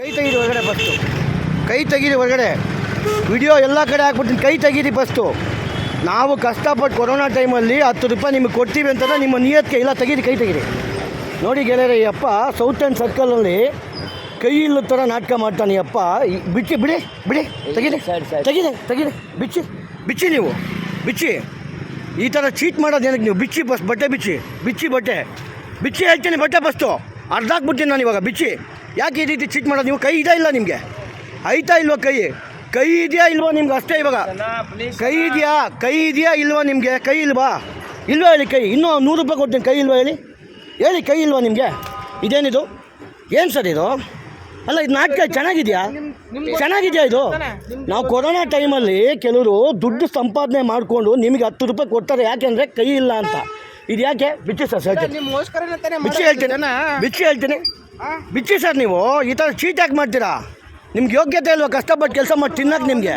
ಕೈ ತೆಗೀರಿ ಹೊರಗಡೆ ಫಸ್ಟು, ಕೈ ತೆಗೀರಿ ಹೊರಗಡೆ. ವಿಡಿಯೋ ಎಲ್ಲ ಕಡೆ ಹಾಕ್ಬಿಡ್ತೀನಿ, ಕೈ ತೆಗೀರಿ ಫಸ್ಟು. ನಾವು ಕಷ್ಟಪಟ್ಟು ಕೊರೋನಾ ಟೈಮಲ್ಲಿ 10 ರೂಪಾಯಿ ನಿಮಗೆ ಕೊಡ್ತೀವಿ ಅಂತಂದರೆ ನಿಮ್ಮ ನಿಯತ್ಗೆ ಇಲ್ಲ, ತೆಗೀರಿ, ಕೈ ತೆಗೀರಿ. ನೋಡಿ ಗೆಳೆಯರೆ, ಈ ಅಪ್ಪ ಸೌತ್ ಆ್ಯಂಡ್ ಸರ್ಕಲಲ್ಲಿ ಕೈ ಇಲ್ಲದ ಥರ ನಾಟಕ ಮಾಡ್ತಾನೆ. ಅಪ್ಪ ಬಿಚ್ಚಿ, ಬಿಡಿ ಬಿಡಿ, ತೆಗೀರಿ ತೆಗೀರಿ ತೆಗೀರಿ, ಬಿಚ್ಚಿ ಬಿಚ್ಚಿ, ನೀವು ಬಿಚ್ಚಿ. ಈ ಥರ ಚೀಟ್ ಮಾಡೋದು ಏನಕ್ಕೆ ನೀವು? ಬಿಚ್ಚಿ ಫಸ್ಟ್, ಬಟ್ಟೆ ಬಿಚ್ಚಿ, ಬಿಚ್ಚಿ ಬಟ್ಟೆ ಬಿಚ್ಚಿ, ಹೇಳ್ತೀನಿ ಬಟ್ಟೆ ಫಸ್ಟು ಅರ್ಧ ಹಾಕ್ಬಿಡ್ತೀನಿ ನಾನು ಇವಾಗ. ಬಿಚ್ಚಿ. ಯಾಕೆ ಈ ರೀತಿ ಚೀಟ್ ಮಾಡೋದು ನೀವು? ಕೈ ಇದೆಯಾ ಇಲ್ಲ ನಿಮಗೆ? ಆಯ್ತಾ ಇಲ್ವಾ? ಕೈ ಇದೆಯಾ ಇಲ್ವಾ ನಿಮ್ಗೆ? ಅಷ್ಟೇ ಇವಾಗ. ಕೈ ಇದೆಯಾ ಇಲ್ವಾ ನಿಮಗೆ? ಕೈ ಇಲ್ವಾ ಹೇಳಿ? ಕೈ ಇನ್ನೂ 100 ರೂಪಾಯಿ ಕೊಡ್ತೀನಿ, ಕೈ ಇಲ್ವಾ ಹೇಳಿ? ಕೈ ಇಲ್ವಾ ನಿಮಗೆ? ಇದೇನಿದು? ಏನು ಸರ್ ಇದು? ಅಲ್ಲ, ಇದು ನಾಟಕ ಚೆನ್ನಾಗಿದೆಯಾ ಇದು? ನಾವು ಕೊರೋನಾ ಟೈಮಲ್ಲಿ ಕೆಲವರು ದುಡ್ಡು ಸಂಪಾದನೆ ಮಾಡಿಕೊಂಡು ನಿಮಗೆ 10 ರೂಪಾಯಿ ಕೊಡ್ತಾರೆ, ಯಾಕೆಂದರೆ ಕೈ ಇಲ್ಲ ಅಂತ. ಇದು ಯಾಕೆ? ಬಿಚ್ಚಿ ಸರ್, ಬಿಚ್ಚಿ ಹೇಳ್ತೀನಿ. ಬಿಚ್ಚಿ ಸರ್. ನೀವು ಈ ಥರ ಚೀಟ್ ಯಾಕೆ ಮಾಡ್ತೀರಾ? ನಿಮ್ಗೆ ಯೋಗ್ಯತೆ ಇಲ್ವಾ ಕಷ್ಟಪಟ್ಟು ಕೆಲಸ ಮಾಡಿ ತಿನ್ನಕ್ಕೆ? ನಿಮಗೆ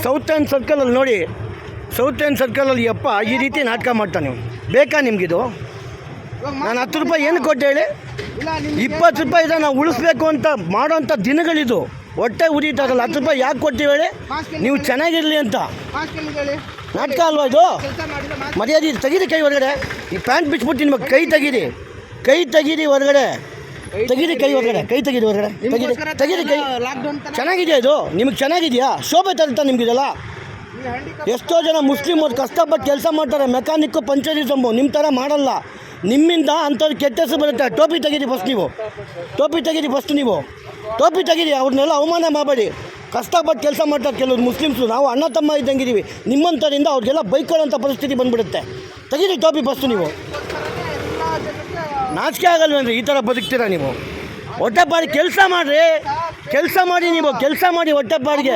ಸೌತ್ ಆ್ಯಂಡ್ ಸರ್ಕಲಲ್ಲಿ ನೋಡಿ, ಸೌತ್ ಆ್ಯಂಡ್ ಸರ್ಕಲಲ್ಲಿ ಅಪ್ಪ ಈ ರೀತಿ ನಾಟಕ ಮಾಡ್ತಾನೆ. ನೀವು ಬೇಕಾ ನಿಮಗಿದು? ನಾನು 10 ರೂಪಾಯಿ ಏನು ಕೊಟ್ಟೆ ಹೇಳಿ? 20 ರೂಪಾಯಿ ಇದೆ ನಾವು ಉಳಿಸ್ಬೇಕು ಅಂತ ಮಾಡೋಂಥ ದಿನಗಳಿದು. ಹೊಟ್ಟೆ ಉರಿತಾರಲ್ಲ, 10 ರೂಪಾಯಿ ಯಾಕೆ ಕೊಡ್ತೀವಿ ಹೇಳಿ? ನೀವು ಚೆನ್ನಾಗಿರಲಿ ಅಂತ. ನಾಟಕ ಅಲ್ವಾ ಇದು? ಮರ್ಯಾದೆ ತೆಗೀರಿ, ಕೈ ಹೊರಗಡೆ. ಈ ಪ್ಯಾಂಟ್ ಬಿಚ್ಬಿಟ್ಟು ನಿಮಗೆ ಕೈ ತೆಗೀರಿ, ಕೈ ತೆಗೀರಿ ಹೊರಗಡೆ, ತೆಗೀರಿ ಕೈ ಹೊರಗಡೆ, ಕೈ ತೆಗೀರಿ ಹೊರಗಡೆ, ತೆಗೀರಿ ಕೈ. ಚೆನ್ನಾಗಿದೆಯಾ ಇದು? ನಿಮಗೆ ಚೆನ್ನಾಗಿದೆಯಾ? ಶೋಭೆ ತರುತ್ತಾ ನಿಮಗಿದೆಲ್ಲ? ಎಷ್ಟೋ ಜನ ಮುಸ್ಲಿಮ್ ಅವ್ರು ಕಷ್ಟಪಟ್ಟು ಕೆಲಸ ಮಾಡ್ತಾರೆ, ಮೆಕ್ಯಾನಿಕ್ಕು, ಪಂಚರಿಸಮ್ಮು. ನಿಮ್ಮ ಥರ ಮಾಡಲ್ಲ. ನಿಮ್ಮಿಂದ ಅಂಥವ್ರು ಕೆಟ್ಟ ಹೆಸರು ಬರುತ್ತೆ. ಟೋಪಿ ತೆಗೀರಿ ಫಸ್ಟ್ ನೀವು, ಟೋಪಿ ತೆಗೀರಿ ಫಸ್ಟ್ ನೀವು, ಟೋಪಿ ತೆಗೀರಿ. ಅವ್ರನ್ನೆಲ್ಲ ಅವಮಾನ ಮಾಡಬೇಡಿ. ಕಷ್ಟಪಟ್ಟು ಕೆಲಸ ಮಾಡ್ತಾರೆ ಕೆಲವರು ಮುಸ್ಲಿಮ್ಸು. ನಾವು ಅಣ್ಣ ತಮ್ಮ ಇದ್ದಂಗಿದ್ದೀವಿ. ನಿಮ್ಮಂಥರಿಂದ ಅವ್ರಿಗೆಲ್ಲ ಬೈಕೊಳ್ಳೋಂಥ ಪರಿಸ್ಥಿತಿ ಬಂದುಬಿಡುತ್ತೆ. ತೆಗೀರಿ ಟೋಪಿ ಫಸ್ಟು ನೀವು. ನಾಚಿಕೆ ಆಗಲ್ವೇನ್ರಿ ಈ ಥರ ಬದುಕ್ತೀರಾ ನೀವು? ಹೊಟ್ಟೆಪಾಡಿಗೆ ಕೆಲಸ ಮಾಡಿರಿ, ಕೆಲಸ ಮಾಡಿ, ನೀವು ಕೆಲಸ ಮಾಡಿ ಹೊಟ್ಟೆಪಾಡಿಗೆ.